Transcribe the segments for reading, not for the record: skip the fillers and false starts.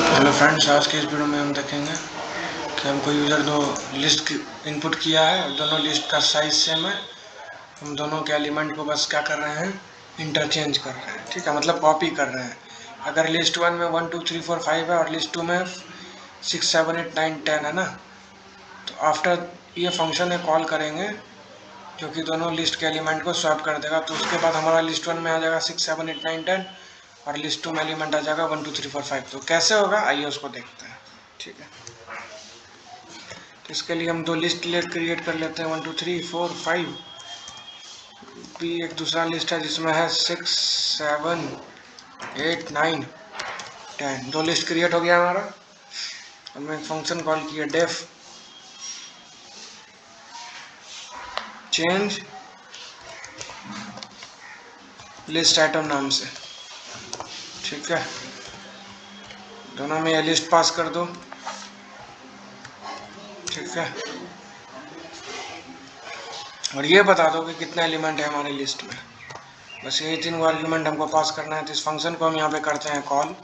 Hello friends, आज के इस वीडियो में हम देखेंगे कि हमको यूज़र दो लिस्ट इनपुट किया है और दोनों लिस्ट का साइज सेम है। हम दोनों के एलिमेंट को बस क्या कर रहे हैं, इंटरचेंज कर रहे हैं। ठीक है, मतलब कॉपी कर रहे हैं। अगर लिस्ट 1 में 1 2 3 4 5 है और लिस्ट 2 में 6 7 8 9 10 है ना, तो आफ्टर ये फंक्शन है कॉल करेंगे जो कि दोनों लिस्ट के एलिमेंट को स्वैप कर देगा। तो उसके बाद हमारा लिस्ट 1 में आ जाएगा 6 7 8 9 10 और लिस्ट 2 में एलिमेंट आ जाएगा 1 2 3 4 5। तो कैसे होगा, आइए उसको देखते हैं। ठीक है, तो इसके लिए हम दो लिस्ट क्रिएट कर लेते हैं, 1 2 3 4 5। भी एक दूसरा लिस्ट है जिसमें है 6 7 8 9 10। दो लिस्ट क्रिएट हो गया हमारा। हमने एक फंक्शन कॉल किया डेफ चेंज लिस्ट आइटम नाम से। ठीक है, दोनों में ये लिस्ट पास कर दो। ठीक है, और ये बता दो कि कितना एलिमेंट है हमारे लिस्ट में। बस यही तीन आर्ग्यूमेंट हमको पास करना है। तो इस फंक्शन को हम यहाँ पे करते हैं कॉल।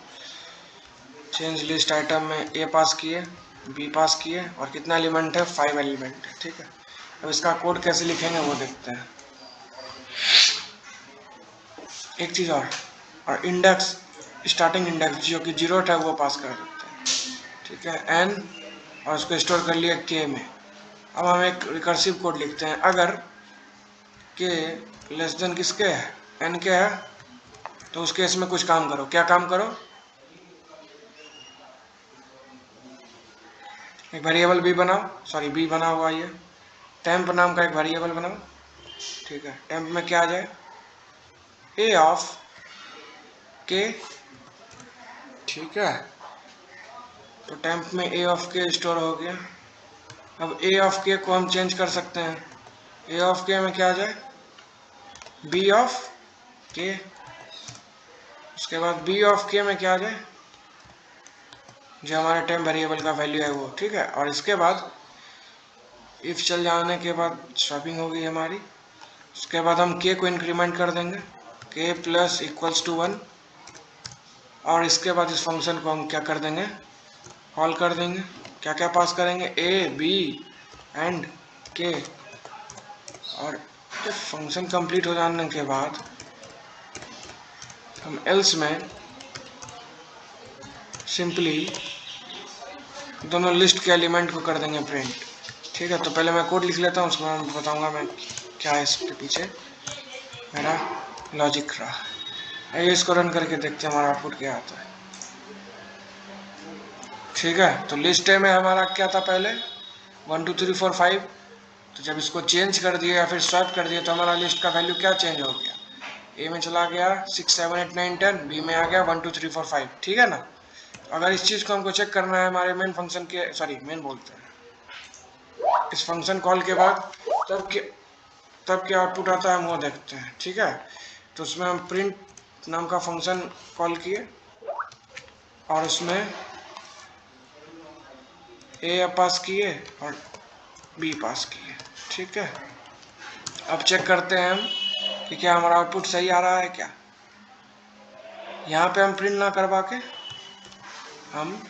चेंज लिस्ट आइटम में ए पास किए, बी पास किए और कितना एलिमेंट है, 5 एलिमेंट है। ठीक है, अब इसका कोड कैसे लिखेंगे वो देखते हैं। एक चीज़ और इंडेक्स, स्टार्टिंग इंडेक्स जो कि 0 है वो पास कर देते हैं। ठीक है, एन और उसको स्टोर कर लिया के में। अब हम एक रिकर्सिव कोड लिखते हैं। अगर के लेस देन किसके है, एन के है, तो उस केस में कुछ काम करो। क्या काम करो, एक वेरिएबल बी बनाओ, सॉरी बी बना हुआ ये टेम्प नाम का एक वेरिएबल बनाओ। ठीक है, टेम्प में क्या आ जाए, ए ऑफ के। ठीक है, तो टेम्प में ए ऑफ के स्टोर हो गया। अब ए ऑफ के को हम चेंज कर सकते हैं। ए ऑफ के में क्या आ जाए, बी ऑफ के। उसके बाद बी ऑफ के में क्या आ जाए, जो हमारे टेम्प वेरिएबल का वैल्यू है वो। ठीक है, और इसके बाद इफ चल जाने के बाद स्वैपिंग हो गई हमारी। उसके बाद हम के को इंक्रीमेंट कर देंगे, के प्लस इक्वल्स टू 1। और इसके बाद इस फंक्शन को हम क्या कर देंगे, कॉल कर देंगे। क्या क्या पास करेंगे, ए बी एंड के। और फंक्शन कंप्लीट हो जाने के बाद हम एल्स में सिंपली दोनों लिस्ट के एलिमेंट को कर देंगे प्रिंट। ठीक है, तो पहले मैं कोड लिख लेता हूँ, उसको मैं बताऊंगा मैं क्या है इसके पीछे मेरा लॉजिक रहा। आइए इसको रन करके देखते हैं हमारा आउटपुट क्या आता है। ठीक है, तो लिस्ट ए में हमारा क्या था पहले, 1 2 3 4 5। तो जब इसको चेंज कर दिए या फिर स्वैप कर दिए तो हमारा लिस्ट का वैल्यू क्या चेंज हो गया, ए में चला गया 6 7 8 9 10, बी में आ गया 1 2 3 4 5। ठीक है ना, अगर इस चीज़ को हमको चेक करना है हमारे मेन फंक्शन के, सॉरी मेन बोलते हैं, इस फंक्शन कॉल के बाद तब क्या आउटपुट आता है हम वो देखते हैं। ठीक है, तो उसमें हम प्रिंट नाम का फंक्शन कॉल किए और उसमें ए पास किए और बी पास किए। ठीक है, अब चेक करते हैं हम कि क्या हमारा आउटपुट सही आ रहा है क्या। यहाँ पे हम प्रिंट ना करवा के हम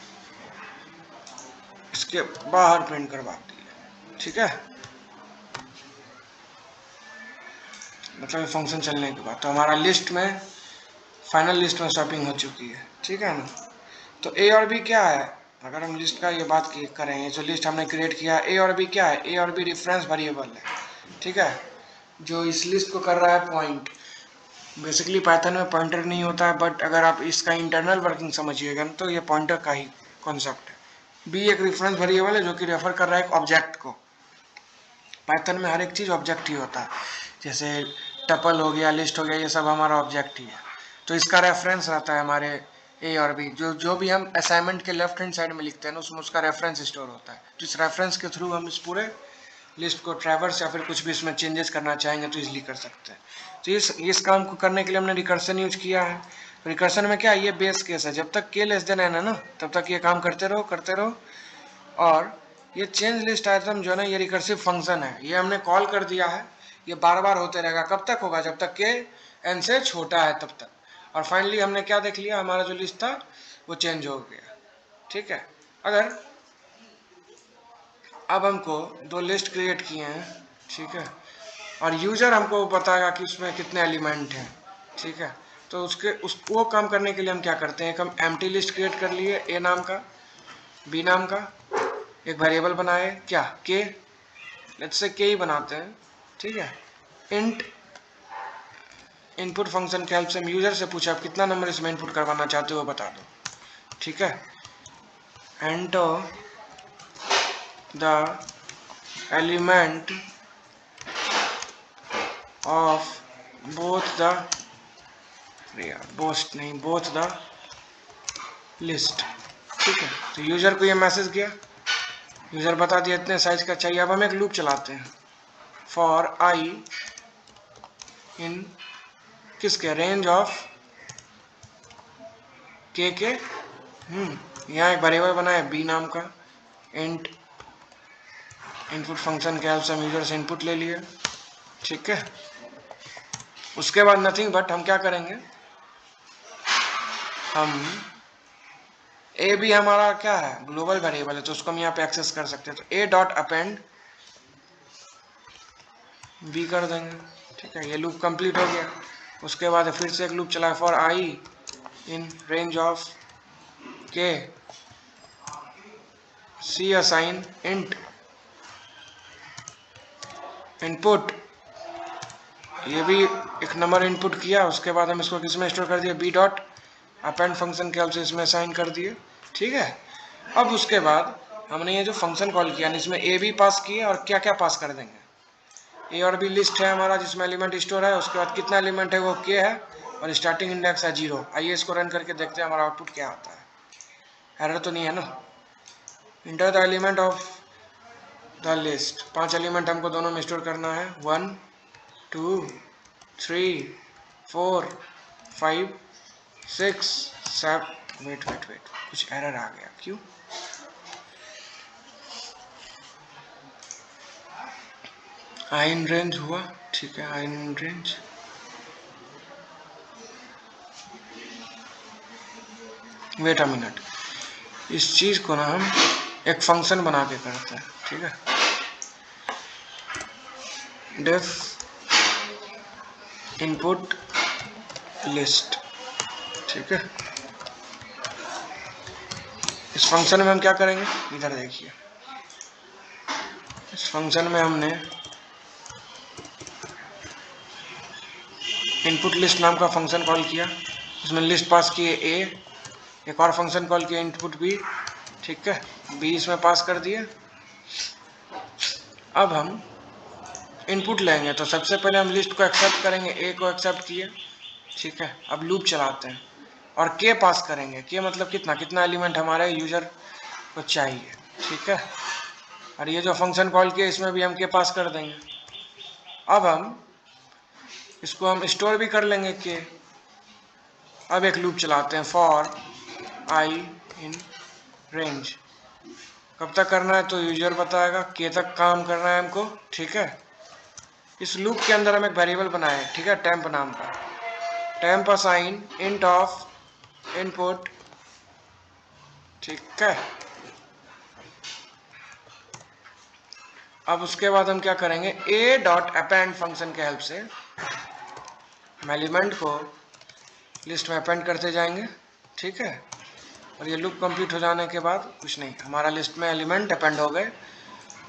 इसके बाहर प्रिंट करवाते हैं। ठीक है, मतलब फंक्शन चलने के बाद तो हमारा लिस्ट में फाइनल लिस्ट में स्वैपिंग हो चुकी है। ठीक है ना, तो ए और बी क्या है, अगर हम लिस्ट का ये बात करें, ये जो लिस्ट हमने क्रिएट किया है, ए और बी क्या है, ए और बी रेफरेंस वेरिएबल है। ठीक है, जो इस लिस्ट को कर रहा है पॉइंट। बेसिकली पाइथन में पॉइंटर नहीं होता है, बट अगर आप इसका इंटरनल वर्किंग समझिएगा तो ये पॉइंटर का ही कॉन्सेप्ट है। बी एक रेफरेंस वेरिएबल है जो कि रेफर कर रहा है एक ऑब्जेक्ट को। पाइथन में हर एक चीज़ ऑब्जेक्ट ही होता है, जैसे टपल हो गया, लिस्ट हो गया, ये सब हमारा ऑब्जेक्ट ही है। तो इसका रेफरेंस रहता है हमारे ए और बी, जो भी हम असाइनमेंट के लेफ्ट हैंड साइड में लिखते हैं ना, उसमें उसका रेफरेंस स्टोर होता है। तो इस रेफरेंस के थ्रू हम इस पूरे लिस्ट को ट्रैवर्स या फिर कुछ भी इसमें चेंजेस करना चाहेंगे तो इजीली कर सकते हैं। तो इस काम को करने के लिए हमने रिकर्सन यूज किया है। रिकर्सन में क्या है, ये बेस केस है, जब तक के लेस देन एन है ना तब तक ये काम करते रहो। और ये चेंज लिस्ट आइटम जो है ना, ये रिकर्सिव फंक्शन है, ये हमने कॉल कर दिया है। ये बार बार होते रहेगा, कब तक होगा, जब तक के एन से छोटा है तब तक। और फाइनली हमने क्या देख लिया, हमारा जो लिस्ट था वो चेंज हो गया। ठीक है। अगर अब हमको दो लिस्ट क्रिएट किए हैं, ठीक है, और यूजर हमको बताएगा कि उसमें कितने एलिमेंट हैं, ठीक है, तो वो काम करने के लिए हम क्या करते हैं, हम एम्प्टी लिस्ट क्रिएट कर लिए ए नाम का, बी नाम का, एक वेरिएबल बनाए क्या के, लेट्स से के ही बनाते हैं, ठीक है। इंट इनपुट फंक्शन के हेल्प से हम यूजर से पूछा आप कितना नंबर इसमें इनपुट करवाना चाहते हो बता दो, ठीक है। Enter the element of both the list, ठीक है। तो यूजर को ये मैसेज किया, यूजर बता दिया इतने साइज का चाहिए। अब हम एक लूप चलाते हैं फॉर आई इन किसके रेंज ऑफ के यहाँ एक वेरिएबल बना है बी नाम का, इंट इनपुट फंक्शन के हेल्प से हम यूजर से इनपुट ले लिए, ठीक है। उसके बाद नथिंग बट हम क्या करेंगे, हम ए भी हमारा क्या है ग्लोबल वेरिएबल है, तो उसको हम यहाँ पे एक्सेस कर सकते हैं, तो ए डॉट अपेंड बी कर देंगे, ठीक है। ये लूप कंप्लीट हो गया। उसके बाद फिर से एक लूप चला for I in range of के सी असाइन इंट इनपुट, ये भी एक नंबर इनपुट किया। उसके बाद हम इसको किस में स्टोर कर दिया, बी डॉट अपेंड फंक्शन के हेल्प से इसमें असाइन कर दिए, ठीक है। अब उसके बाद हमने ये जो फंक्शन कॉल किया इसमें ए भी पास किए और क्या क्या पास कर देंगे, ए और बी लिस्ट है हमारा जिसमें एलिमेंट स्टोर है, उसके बाद कितना एलिमेंट है वो के है और स्टार्टिंग इंडेक्स है 0। आइए इसको रन करके देखते हैं हमारा आउटपुट क्या आता है, एरर तो नहीं है ना। Enter the element of the list, 5 element हमको दोनों में स्टोर करना है, 1 2 3 4 5 6 7। वेट कुछ एरर आ गया, क्यों? आई इन रेंज हुआ, ठीक है, I in range. Wait a minute, इस चीज को ना हम एक फंक्शन बना के करते हैं, ठीक है। डेफ इनपुट लिस्ट, ठीक है। इस फंक्शन में हम क्या करेंगे, इधर देखिए, इस फंक्शन में हमने इनपुट लिस्ट नाम का फंक्शन कॉल किया, उसमें लिस्ट पास किए ए, एक और फंक्शन कॉल किया इनपुट बी, ठीक है, बी इसमें पास कर दिए। अब हम इनपुट लेंगे तो सबसे पहले हम लिस्ट को एक्सेप्ट करेंगे, ए को एक्सेप्ट किए, ठीक है। अब लूप चलाते हैं और के पास करेंगे, के मतलब कितना एलिमेंट हमारे यूजर को चाहिए, ठीक है। और ये जो फंक्शन कॉल किया इसमें भी हम के पास कर देंगे। अब हम इसको हम स्टोर भी कर लेंगे के। अब एक लूप चलाते हैं फॉर आई इन रेंज, कब तक करना है तो यूजर बताएगा, के तक काम करना है हमको, ठीक है। इस लूप के अंदर हम एक वेरिएबल बनाए, ठीक है, टेम्प नाम का, temp assign int of input, ठीक है। अब उसके बाद हम क्या करेंगे, ए डॉट अपेंड फंक्शन के हेल्प से हम एलिमेंट को लिस्ट में अपेंड करते जाएंगे, ठीक है। और ये लूप कंप्लीट हो जाने के बाद कुछ नहीं, हमारा लिस्ट में एलिमेंट अपेंड हो गए।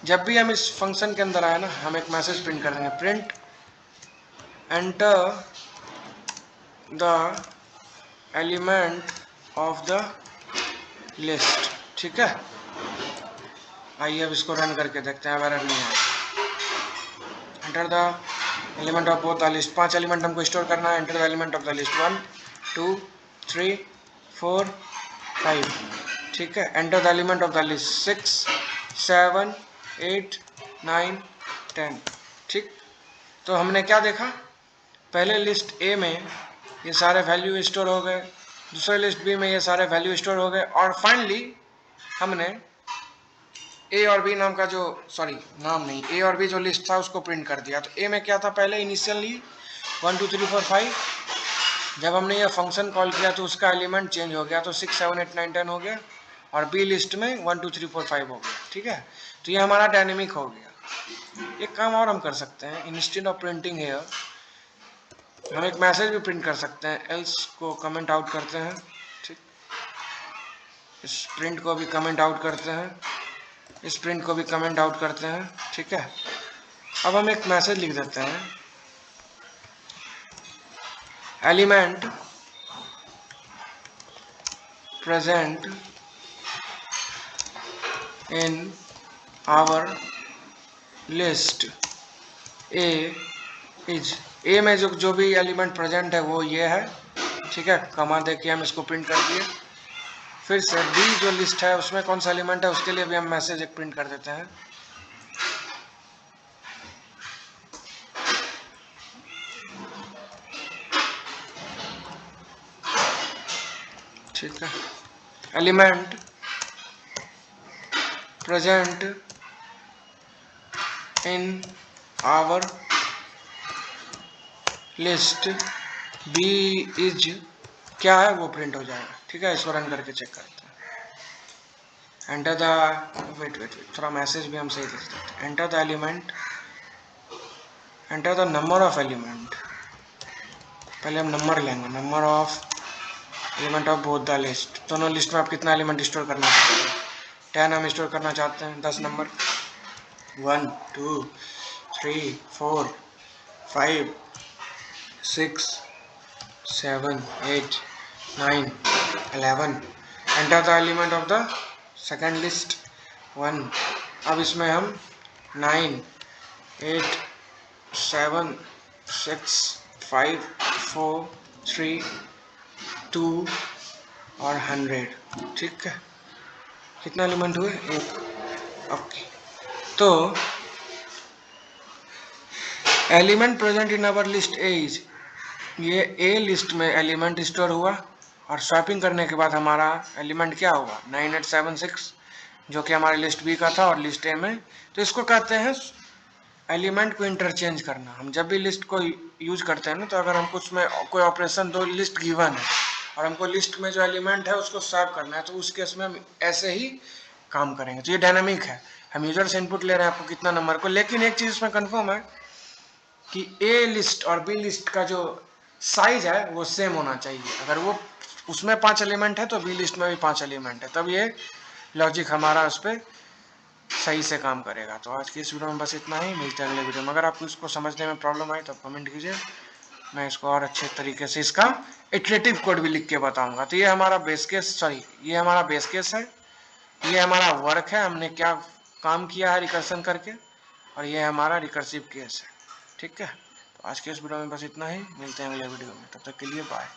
जब भी हम इस फंक्शन के अंदर आए ना, हम एक मैसेज प्रिंट कर देंगे, print enter the element of the list, ठीक है। आइए अब इसको रन करके देखते हैं, एरर नहीं है। Enter the element of both the list, 5 element हमको स्टोर करना है, enter the element of the list 1 2 3 4 5, ठीक है। Enter the element of the list 6 7 8 9 10, ठीक। तो हमने क्या देखा, पहले लिस्ट ए में ये सारे वैल्यू स्टोर हो गए, दूसरे लिस्ट बी में ये सारे वैल्यू स्टोर हो गए, और फाइनली हमने ए और बी नाम का जो, सॉरी नाम नहीं, ए और बी जो लिस्ट था उसको प्रिंट कर दिया। तो ए में क्या था, पहले इनिशियली 1 2 3 4 5, जब हमने ये फंक्शन कॉल किया तो उसका एलिमेंट चेंज हो गया, तो 6 7 8 9 10 हो गया। और बी लिस्ट में 1 2 3 4 5 हो गया, ठीक है। तो ये हमारा डायनेमिक हो गया। एक काम और हम कर सकते हैं, इंस्टेड ऑफ प्रिंटिंग हेयर हम एक मैसेज भी प्रिंट कर सकते हैं, एल्स को कमेंट आउट करते हैं, ठीक। इस प्रिंट को भी कमेंट आउट करते हैं, इस प्रिंट को भी कमेंट आउट करते हैं, ठीक है। अब हम एक मैसेज लिख देते हैं, element present in our list A is, A में जो भी एलिमेंट प्रेजेंट है वो ये है, ठीक है। कमा दे के हम इसको प्रिंट कर दिए। फिर से बी जो लिस्ट है उसमें कौन सा एलिमेंट है उसके लिए भी हम मैसेज एक प्रिंट कर देते हैं, ठीक है। Element present in our list B is क्या है वो प्रिंट हो जाएगा, ठीक है। इसको रन करके चेक करते हैं। एंटर द वेट थोड़ा मैसेज भी हम सही लिख देते हैं। Enter the element, enter the number of element, पहले हम नंबर लेंगे, number of element of both the list, दोनों लिस्ट में आप कितना एलिमेंट स्टोर करना चाहते हैं। 10 हम स्टोर करना चाहते हैं, 10 number, 1 2 3 4 5 6 7 8 9 11। Enter the element of the second list 1। अब इसमें हम 9 8 7 6 5 4 3 2 और 100, ठीक है। कितना एलिमेंट हुए, एक, ओके। तो element present in our list A is, ये ए लिस्ट में एलिमेंट स्टोर हुआ और स्वैपिंग करने के बाद हमारा एलिमेंट क्या होगा 9876, जो कि हमारे लिस्ट बी का था और लिस्ट ए में। तो इसको कहते हैं एलिमेंट को इंटरचेंज करना। हम जब भी लिस्ट को यूज करते हैं ना, तो अगर हमको उसमें कोई ऑपरेशन, दो लिस्ट गिवन है और हमको लिस्ट में जो एलिमेंट है उसको स्वैप करना है, तो उस केस में हम ऐसे ही काम करेंगे। तो ये डायनामिक है, हम यूजर से इनपुट ले रहे हैं आपको कितना नंबर को। लेकिन एक चीज इसमें कंफर्म है कि ए लिस्ट और बी लिस्ट का जो साइज है वो सेम होना चाहिए। अगर वो उसमें 5 एलिमेंट है तो बी लिस्ट में भी 5 एलिमेंट है, तब ये लॉजिक हमारा उस पर सही से काम करेगा। तो आज की इस वीडियो में बस इतना ही, मिलते हैं अगले वीडियो में। अगर आपको इसको समझने में प्रॉब्लम आई तो कमेंट कीजिए, मैं इसको और अच्छे तरीके से इसका इटरेटिव कोड भी लिख के बताऊंगा। तो ये हमारा बेस केस, सॉरी ये हमारा बेस केस है, ये हमारा वर्क है, हमने क्या काम किया है रिकर्सन करके, और ये हमारा रिकर्सिव केस है, ठीक है। तो आज के इस वीडियो में बस इतना ही, मिलते हैं अगले वीडियो में, तब तक के लिए बाय।